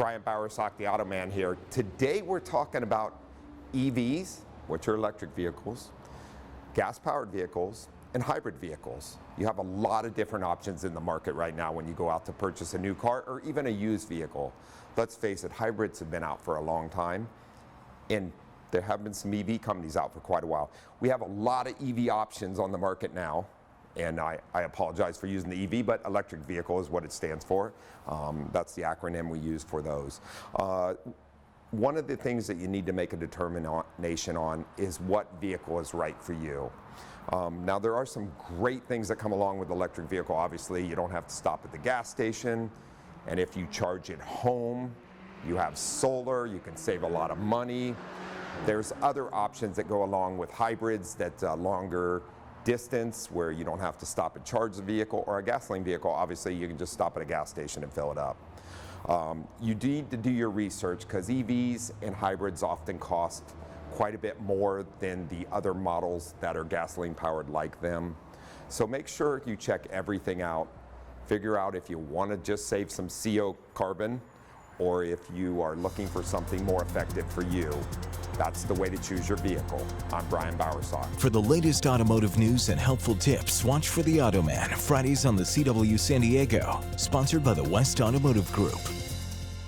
Brian Bowersock, the Auto Man here. Today we're talking about EVs, which are electric vehicles, gas-powered vehicles, and hybrid vehicles. You have a lot of different options in the market right now when you go out to purchase a new car or even a used vehicle. Let's face it, hybrids have been out for a long time, and there have been some EV companies out for quite a while. We have a lot of EV options on the market now, and I apologize for using the EV, but electric vehicle is what it stands for. That's the acronym we use for those. One of the things that you need to make a determination on is what vehicle is right for you. Now there are some great things that come along with electric vehicle. Obviously, you don't have to stop at the gas station, and if you charge at home, you have solar, you can save a lot of money. There's other options that go along with hybrids, that longer distance where you don't have to stop and charge the vehicle, or a gasoline vehicle, obviously you can just stop at a gas station and fill it up. You need to do your research because EVs and hybrids often cost quite a bit more than the other models that are gasoline powered like them. So make sure you check everything out. Figure out if you want to just save some CO carbon or if you are looking for something more effective for you. That's the way to choose your vehicle. I'm Brian Bowersock. For the latest automotive news and helpful tips, watch for The Auto Man Fridays on the CW San Diego, sponsored by the West Automotive Group.